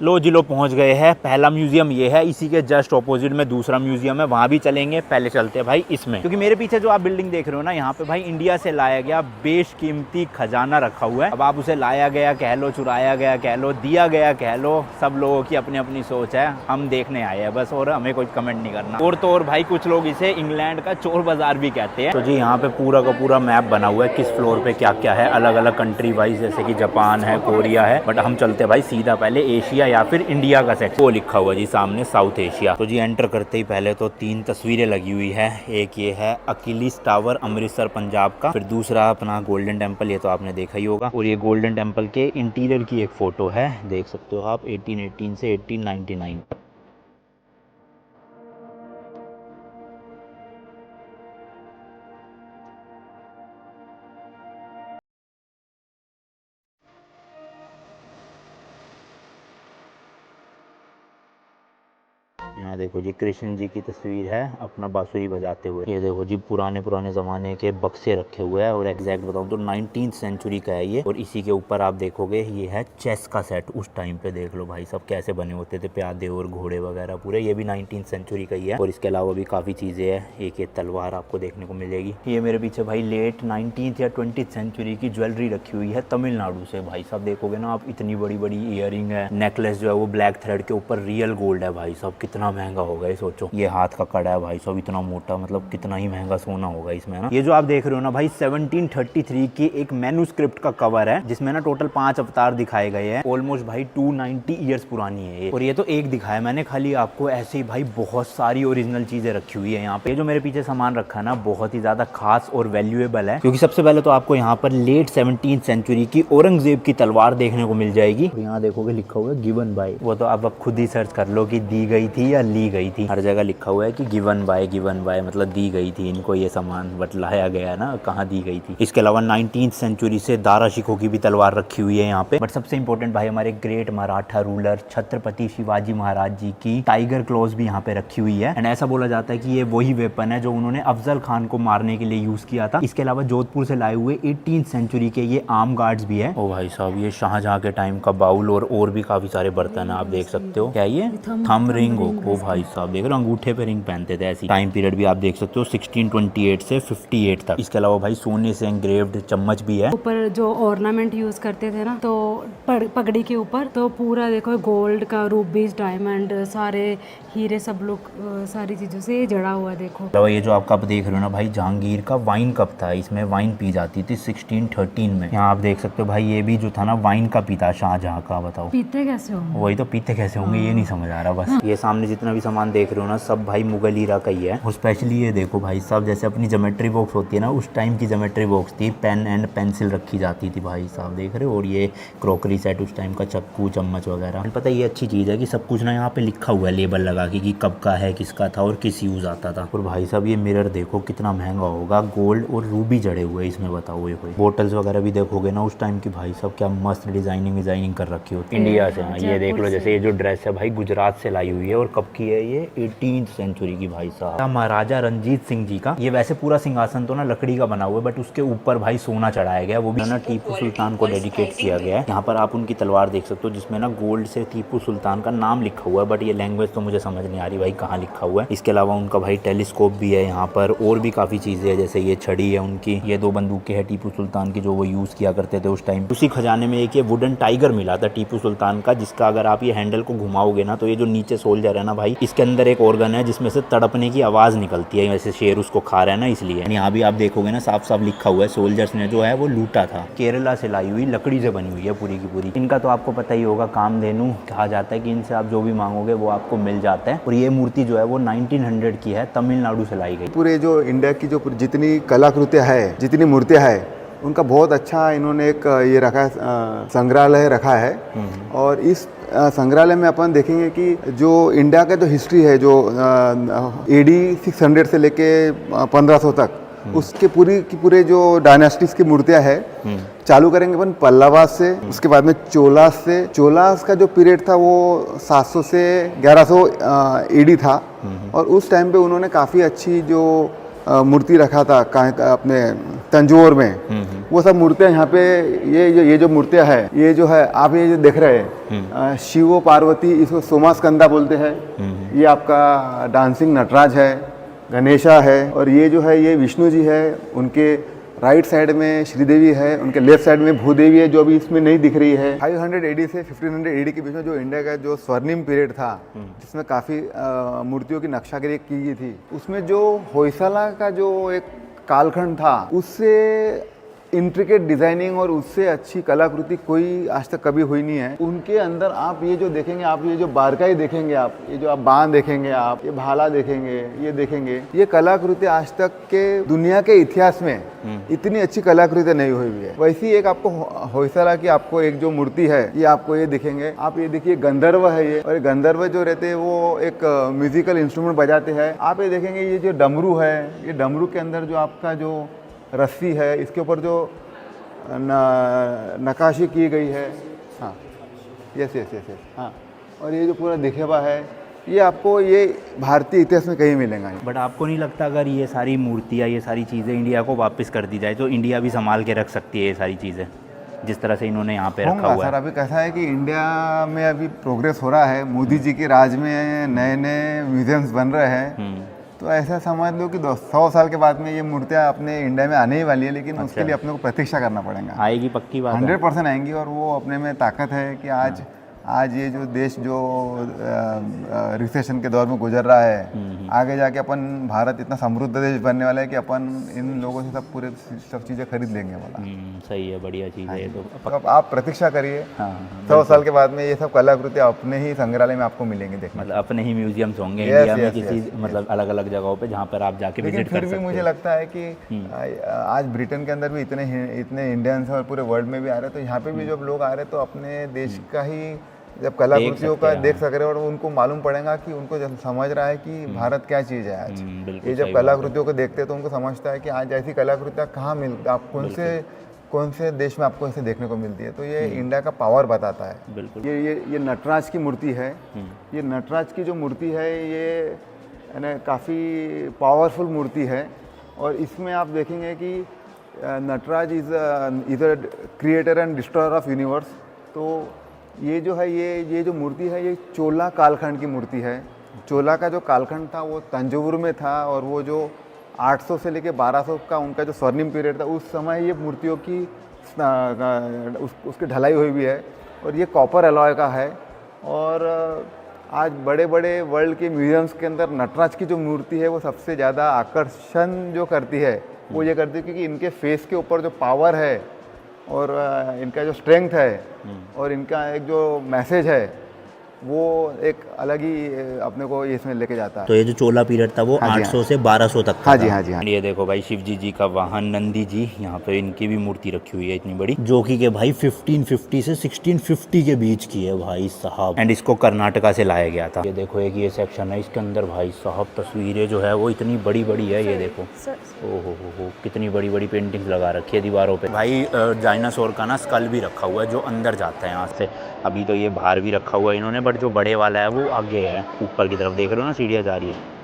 लो जी लो पहुंच गए हैं। पहला म्यूजियम ये है, इसी के जस्ट ऑपोजिट में दूसरा म्यूजियम है, वहां भी चलेंगे। पहले चलते हैं भाई इसमें, क्योंकि मेरे पीछे जो आप बिल्डिंग देख रहे हो ना, यहाँ पे भाई इंडिया से लाया गया बेशकीमती खजाना रखा हुआ है। अब आप उसे लाया गया कह लो, चुराया गया कह लो, दिया गया कह लो, सब लोगों की अपनी अपनी सोच है। हम देखने आए हैं बस, और हमें कोई कमेंट नहीं करना। और तो और भाई कुछ लोग इसे इंग्लैंड का चोर बाजार भी कहते हैं। तो जी यहाँ पे पूरा का पूरा मैप बना हुआ है, किस फ्लोर पे क्या क्या है, अलग अलग कंट्री वाइज, जैसे कि जापान है, कोरिया है। बट हम चलते हैं भाई सीधा पहले एशिया या फिर इंडिया का सेक्शन। वो लिखा हुआ जी सामने साउथ एशिया। तो जी एंटर करते ही पहले तो 3 तस्वीरें लगी हुई है। एक ये है अकिलीस टावर अमृतसर पंजाब का, फिर दूसरा अपना गोल्डन टेम्पल, ये तो आपने देखा ही होगा, और ये गोल्डन टेम्पल के इंटीरियर की एक फोटो है, देख सकते हो आप, 1818 से 1899। यहाँ देखो जी कृष्ण जी की तस्वीर है अपना बांसुरी बजाते हुए। ये देखो जी पुराने पुराने जमाने के बक्से रखे हुए हैं, और एग्जैक्ट बताऊँ तो 19th सेंचुरी का है ये। और इसी के ऊपर आप देखोगे ये है चेस का सेट। उस टाइम पे देख लो भाई सब कैसे बने होते थे, प्यादे और घोड़े वगैरह पूरे। ये भी 19th सेंचुरी का ही है। और इसके अलावा भी काफ़ी चीज़ें हैं, एक ये तलवार आपको देखने को मिलेगी। ये मेरे पीछे भाई लेट 19th या 20th सेंचुरी की ज्वेलरी रखी हुई है तमिलनाडु से। भाई साहब देखोगे ना आप, इतनी बड़ी बड़ी ईयरिंग है, नेकलेस जो है वो ब्लैक थ्रेड के ऊपर रियल गोल्ड है। भाई साहब कितना महंगा होगा ये सोचो। ये हाथ का कड़ा है भाई साहब, इतना मोटा, मतलब कितना ही महंगा सोना होगा इसमें ना। ये जो आप देख रहे हो ना भाई 1733 की एक मैन्युस्क्रिप्ट का कवर है, जिसमें ना टोटल 5 अवतार दिखाए गए हैं। ऑलमोस्ट भाई 290 ईयर्स पुरानी है ये। और ये तो एक दिखाया मैंने खाली आपको, ऐसे ही भाई बहुत सारी ओरिजिनल चीजें रखी हुई है यहाँ पे। जो मेरे पीछे सामान रखा है ना, बहुत ही ज्यादा खास और वैल्यूएबल है, क्योंकि सबसे पहले तो आपको यहाँ पर लेट 17th सेंचुरी की औरंगजेब की तलवार देखने को मिल जाएगी। यहाँ देखोगे लिखा हुआ है गिवन बाय, वो तो आप खुद ही सर्च कर लो कि दी गई थी या ली गई थी। हर जगह लिखा हुआ है कि गिवन बाय मतलब दी गई थी इनको ये सामान, बट लाया गया ना, कहाँ दी गई थी। इसके अलावा 19th सेंचुरी से दारा शिकोह की भी तलवार रखी हुई है यहाँ पे। बट सबसे इंपॉर्टेंट भाई हमारे ग्रेट मराठा रूलर छत्रपति शिवाजी महाराज जी की टाइगर क्लॉज भी यहाँ पे रखी हुई है। एंड ऐसा बोला जाता है कि ये वही वेपन है जो उन्होंने अफजल खान को मारने के लिए यूज किया था। इसके अलावा जोधपुर से लाए हुए 18th सेंचुरी के ये आर्म गार्ड्स भी है। ओ भाई साहब ये शाहजहां के टाइम का बाउल और भी काफी सारे बर्तन है, आप देख सकते हो। क्या ये थंब रिंग हो, ओ भाई साहब देख रहे हो, अंगूठे पे रिंग पहनते थे ऐसी। टाइम पीरियड भी आप देख सकते हो 1628 से 58 तक। इसके अलावा भाई सोने से एंग्रेव्ड चम्मच भी है। ऊपर जो ऑर्नामेंट यूज करते थे ना, तो पगड़ी के ऊपर तो पूरा देखो गोल्ड का, रूबीज, डायमंड, सारे हीरे, सब लोग सारी चीजों से जड़ा हुआ। देखो ये जो आप कप देख रहे हो ना भाई, जहांगीर का वाइन कप था, इसमें वाइन पी जाती थी 1613 में। यहाँ आप देख सकते हो भाई ये भी जो था ना वाइन का पीता शाहजहां का। बताओ पीते कैसे होंगे? वही तो, पीते कैसे होंगे ये नहीं समझ आ रहा बस। ये सामने जितना भी सामान देख रहे हो ना, सब भाई मुगल ईरा का ही है। और स्पेशली ये देखो भाई साहब, जैसे अपनी ज्योमेट्री बॉक्स होती है ना, उस टाइम की ज्योमेट्री बॉक्स थी, पेन एंड पेंसिल रखी जाती थी भाई साहब, देख रहे हो। और ये क्रॉकरी सेट उस टाइम का, चक्कू चम्मच वगैरह। पता है ये अच्छी चीज़ है कि सब कुछ ना यहाँ पे लिखा हुआ है लेबल लगा के कि कब का है, किसका था और किस यूज़ आता था। और भाई साहब ये मिरर देखो कितना महंगा होगा, गोल्ड और रूबी जड़े हुए इसमें, बताओ ये कोई। बोटल्स वगैरह भी देखोगे ना उस टाइम की, भाई साहब क्या मस्त डिजाइनिंग कर रखी होती है इंडिया से। हाँ ये देख लो, जैसे ये जो ड्रेस है भाई गुजरात से लाई हुई है, और कब की है ये, 18th सेंचुरी की भाई साहब। महाराजा रंजीत सिंह जी का। ये वैसे पूरा सिंहासन तो ना लकड़ी का बना हुआ है, बट उसके ऊपर भाई सोना चढ़ाया गया, वो भी ना टीपू सुल्तान को डेडिकेट किया गया है। यहाँ पर आप उनकी तलवार देख सकते हो, जिसमें ना गोल्ड से टीपू सुल्तान का नाम लिखा हुआ है, बट ये लैंग्वेज तो मुझे समझ नहीं आ रही भाई कहाँ लिखा हुआ है। इसके अलावा उनका भाई टेलीस्कोप भी है यहाँ पर, और भी काफी चीजें हैं, जैसे ये छड़ी है उनकी, ये 2 बंदूकें हैं टीपू सुल्तान की जो वो यूज किया करते थे उस टाइम। उसी खजाने में एक ये वुडन टाइगर मिला था टीपू सुल्तान का, जिसका अगर आप ये हैंडल को घुमाओगे ना, तो ये जो नीचे सोल्जर है ना भाई, इसके अंदर एक ऑर्गन है जिसमें से तड़पने की आवाज निकलती है, वैसे शेर उसको खा रहा है ना इसलिए। यहाँ भी आप देखोगे ना साफ साफ लिखा हुआ है, सोल्जर्स ने जो है वो लूटा था। केरला से लाई हुई लकड़ी से बनी हुई है पूरी की पूरी। इनका तो आपको पता ही होगा, कामधेनु कहा जाता है कि इनसे आप जो भी मांगोगे वो आपको मिल जाता है। और ये मूर्ति जो है वो 1900 की है, तमिलनाडु से लाई गई। पूरे जो इंडिया की जो जितनी कलाकृतियाँ है, जितनी मूर्तियाँ है, उनका बहुत अच्छा इन्होंने एक ये रखा है, संग्रहालय रखा है। और इस संग्रहालय में अपन देखेंगे कि जो इंडिया का जो हिस्ट्री है, जो AD 600 से लेके 1500 तक, उसके पूरे जो डायनास्टीज की मूर्तियां है। चालू करेंगे अपन पल्लवास से, उसके बाद में चोलास का जो पीरियड था वो 700 से 1100 AD था। और उस टाइम पे उन्होंने काफ़ी अच्छी जो मूर्ति रखा था अपने तंजौर में, वो सब मूर्तियाँ यहाँ पे ये जो मूर्तियाँ है, ये जो है आप ये जो देख रहे हैं शिव पार्वती, इसको सोमा स्कंदा बोलते हैं। ये आपका डांसिंग नटराज है, गणेशा है, और ये जो है ये विष्णु जी है। उनके राइट साइड में श्रीदेवी है, उनके लेफ्ट साइड में भूदेवी है, जो अभी इसमें नहीं दिख रही है। 500 एडी से 1500 एडी के बीच में जो इंडिया का जो स्वर्णिम पीरियड था, जिसमें काफ़ी मूर्तियों की नक्शागिरी की गई थी, उसमें जो होयसाला का जो एक कालखंड था, उससे इंट्रिकेट डिजाइनिंग और उससे अच्छी कलाकृति कोई आज तक कभी हुई नहीं है। उनके अंदर आप ये जो देखेंगे, आप ये जो बारकाई देखेंगे, आप ये जो आप बांध देखेंगे, आप ये भाला देखेंगे, ये देखेंगे, ये कलाकृति आज तक के दुनिया के इतिहास में इतनी अच्छी कलाकृति नहीं हुई है। वैसी एक आपको होयसाला की आपको एक जो मूर्ति है, ये आपको ये दिखेंगे। आप ये देखिए गंधर्व है ये, और गंधर्व जो रहते हैं वो एक म्यूजिकल इंस्ट्रूमेंट बजाते हैं। आप ये देखेंगे ये जो डमरू है, ये डमरू के अंदर जो आपका जो रस्सी है, इसके ऊपर जो नक्काशी की गई है, हाँ यस यस यस यस, हाँ, और ये जो पूरा दिखेवा है, ये आपको ये भारतीय इतिहास में कहीं मिलेगा नहीं। बट आपको नहीं लगता अगर ये सारी मूर्तियाँ, ये सारी चीज़ें इंडिया को वापस कर दी जाए तो इंडिया भी संभाल के रख सकती है ये सारी चीज़ें, जिस तरह से इन्होंने यहाँ पे रखा हुआ है? सर अभी कैसा है कि इंडिया में अभी प्रोग्रेस हो रहा है, मोदी जी के राज में नए नए म्यूजियम्स बन रहे हैं, तो ऐसा समझ लो कि 100 साल के बाद में ये मूर्तियाँ अपने इंडिया में आने ही वाली है, लेकिन उसके लिए अपने को प्रतीक्षा करना पड़ेगा। आएगी, पक्की बात है। 100% आएंगी, और वो अपने में ताकत है कि आज ये जो देश जो रिसेशन के दौर में गुजर रहा है, आगे जाके अपन भारत इतना समृद्ध देश बनने वाला है कि अपन इन लोगों से सब चीज़ें खरीद लेंगे वाला। सही है, बढ़िया चीज़ है ये तो। अब आप प्रतीक्षा करिए, 100 साल के बाद में ये सब कलाकृति अपने ही संग्रहालय में आपको मिलेंगे देखने। मतलब अपने ही म्यूजियम्स होंगे इंडिया में किसी मतलब अलग अलग जगहों पे, जहाँ पर आप जाके विजिट कर सकते हैं। फिर भी मुझे लगता है कि आज ब्रिटेन के अंदर भी इतने इंडियंस और पूरे वर्ल्ड में भी आ रहे हैं, तो यहाँ पे भी जब लोग आ रहे हैं तो अपने देश का ही जब कलाकृतियों का देख सक रहे हैं, और उनको मालूम पड़ेगा कि उनको जब समझ रहा है कि भारत क्या चीज़ है आज। ये जब कलाकृतियों को देखते हैं तो उनको समझता है कि आज ऐसी कलाकृतियाँ कहाँ आप कौन से देश में आपको ऐसे देखने को मिलती है। तो ये इंडिया का पावर बताता है। बिल्कुल। ये नटराज की मूर्ति है। ये नटराज की जो मूर्ति है ये ना काफ़ी पावरफुल मूर्ति है, और इसमें आप देखेंगे कि Nataraj is a creator and destroyer of universe. तो ये जो है ये जो मूर्ति है, ये चोला कालखंड की मूर्ति है। चोला का जो कालखंड था वो तंजौर में था, और वो जो 800 से लेके 1200 का उनका जो स्वर्णिम पीरियड था, उस समय ये मूर्तियों की उसकी ढलाई हुई भी है, और ये कॉपर अलॉय का है। और आज बड़े बड़े वर्ल्ड के म्यूजियम्स के अंदर नटराज की जो मूर्ति है वो सबसे ज़्यादा आकर्षण जो करती है वो ये करती है क्योंकि इनके फेस के ऊपर जो पावर है और इनका जो स्ट्रेंथ है और इनका एक जो मैसेज है वो एक अलग ही अपने को इसमें लेके जाता है। तो ये जो चोला पीरियड था वो 800 से 1200 तक का हाँ जी था। हाँ जी हाँ। ये देखो भाई शिव जी का वाहन नंदी जी, यहाँ पे इनकी भी मूर्ति रखी हुई है इतनी बड़ी, जो कि भाई 1550 से 1650 के बीच की है भाई साहब। एंड इसको कर्नाटका से लाया गया था। ये देखो एक ये सेक्शन है, इसके अंदर भाई साहब तस्वीरें जो है वो इतनी बड़ी बड़ी है। ये देखो ओहो कितनी बड़ी बड़ी पेंटिंग्स लगा रखी है दीवारों पे। भाई डायनासोर का ना स्कल भी रखा हुआ है जो अंदर जाता है यहाँ से। अभी तो ये बाहर भी रखा हुआ है इन्होंने, बट जो बड़े वाला है वो आगे है, ऊपर की तरफ देख रहे हो ना, सीढ़ियाँ जा रही है।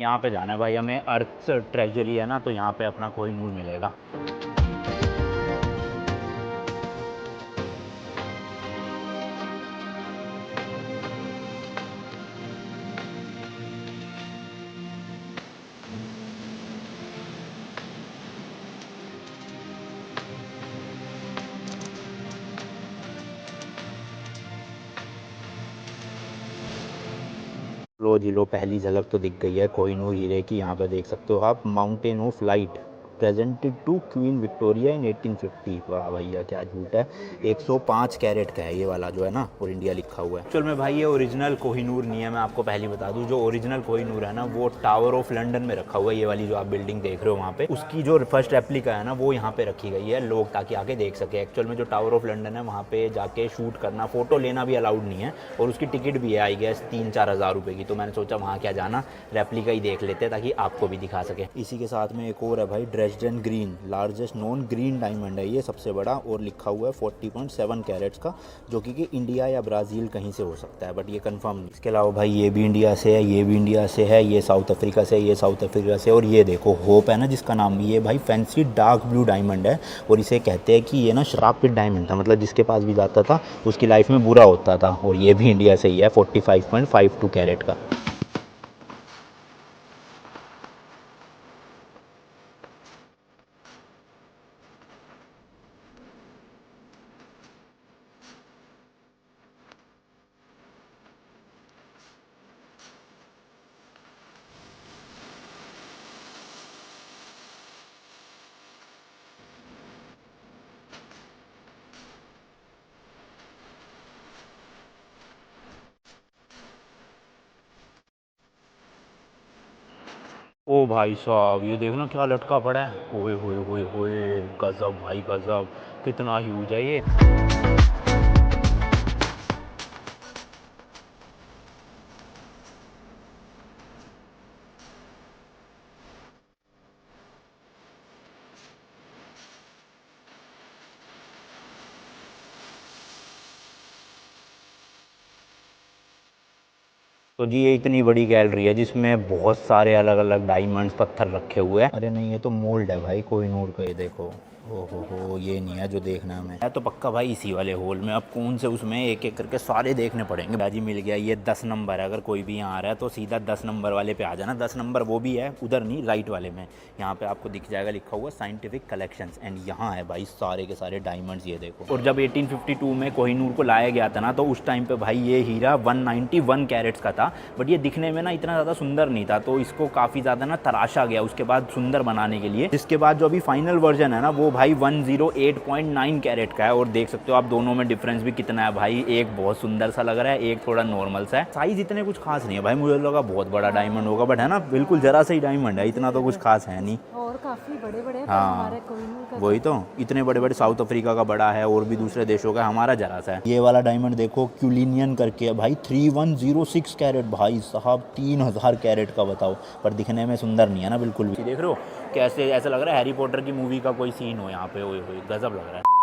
यहाँ पे जाना है भाई हमें, अर्थ ट्रेजरी है ना, तो यहाँ पे अपना कोई नूर मिलेगा। लो जी लो, पहली झलक तो दिख गई है कोहिनूर हीरे की। यहाँ पे देख सकते हो आप, mountain of light presented to Queen Victoria in 1850। वाह भैया क्या झूठ है। 105 कैरेट का है ये वाला जो है ना, और इंडिया लिखा हुआ है। चल मैं भाई ये ओरिजिनल कोहिनूर नहीं है, मैं आपको पहले बता दूं। जो ओरिजिनल कोहिनूर है ना वो टावर ऑफ लंदन में रखा हुआ है। ये वाली जो आप बिल्डिंग देख रहे हो वहाँ पे, उसकी जो फर्स्ट रेप्लिका है ना वो यहाँ पे रखी गई है, लोग ताकि आके देख सके। एक्चुअल में जो टावर ऑफ लंदन है वहाँ पे जाके शूट करना, फोटो लेना भी अलाउड नहीं है, और उसकी टिकट भी है आई गेस 3-4 हज़ार रुपये की। तो मैंने सोचा वहाँ क्या जाना, रेप्लिका ही देख लेते ताकि आपको भी दिखा सके। इसी के साथ में एक और है भाई, Dresden green, largest non green diamond है ये, सबसे बड़ा, और लिखा हुआ है 40.7 कैरेट्स का, जो कि इंडिया या ब्राज़ील कहीं से हो सकता है, बट ये कंफर्म नहीं। इसके अलावा भाई ये भी इंडिया से है, ये भी इंडिया से है, ये साउथ अफ्रीका से, ये साउथ अफ्रीका से, और ये देखो होप है ना जिसका नाम भी, ये भाई फैंसी डार्क ब्लू डायमंड है, और इसे कहते हैं कि ये ना श्रापित डायमंड था, मतलब जिसके पास भी जाता था उसकी लाइफ में बुरा होता था, और ये भी इंडिया से ही है 45.52 कैरेट का। ओ भाई साहब ये देखना क्या लटका पड़ा है, ओए होए होए होए, गजब भाई गजब, कितना ह्यूज है ये। तो जी ये इतनी बड़ी गैलरी है जिसमें बहुत सारे अलग अलग डायमंड्स पत्थर रखे हुए हैं। अरे नहीं ये तो मोल्ड है भाई कोहिनूर का, ये देखो। हो ये नहीं है जो देखना है हमें, है तो पक्का भाई इसी वाले होल में। अब कौन से उसमें एक एक करके सारे देखने पड़ेंगे। बाजी मिल गया, ये 10 नंबर है। अगर कोई भी यहाँ आ रहा है तो सीधा 10 नंबर वाले पे आ जाना। 10 नंबर वो भी है उधर नहीं, राइट वाले में। यहाँ पे आपको दिख जाएगा लिखा हुआ साइंटिफिक कलेक्शंस, एंड यहाँ है भाई सारे के सारे डायमंड्स, ये देखो। और जब 1852 में कोहिनूर को लाया गया था ना, तो उस टाइम पे भाई ये हीरा 191 कैरेट्स का था, बट ये दिखने में ना इतना ज़्यादा सुंदर नहीं था, तो इसको काफ़ी ज़्यादा ना तराशा गया उसके बाद सुंदर बनाने के लिए। जिसके बाद जो अभी फाइनल वर्जन है ना वो भाई 108.9 कैरेट का है, और देख सकते हो आप दोनों में डिफरेंस भी कितना है भाई। एक बहुत सुंदर सा लग रहा है, एक थोड़ा नॉर्मल सा है। साइज इतने कुछ खास नहीं है भाई, मुझे लगा बहुत बड़ा डायमंड होगा, बट है ना बिल्कुल जरा सा ही डायमंड है, इतना तो कुछ खास है नहीं। और काफ़ी बड़े बड़े हाँ वही तो, इतने बड़े बड़े साउथ अफ्रीका का बड़ा है और भी दूसरे देशों का, हमारा जरा सा है। ये वाला डायमंड देखो क्यूलिनियन करके है भाई, 3106 कैरेट भाई साहब, 3000 कैरेट का बताओ, पर दिखने में सुंदर नहीं है ना बिल्कुल भी। देख रहे हो कैसे, ऐसा लग रहा है हैरी पॉटर की मूवी का कोई सीन हो यहाँ पे, ओए होए गजब लग रहा है।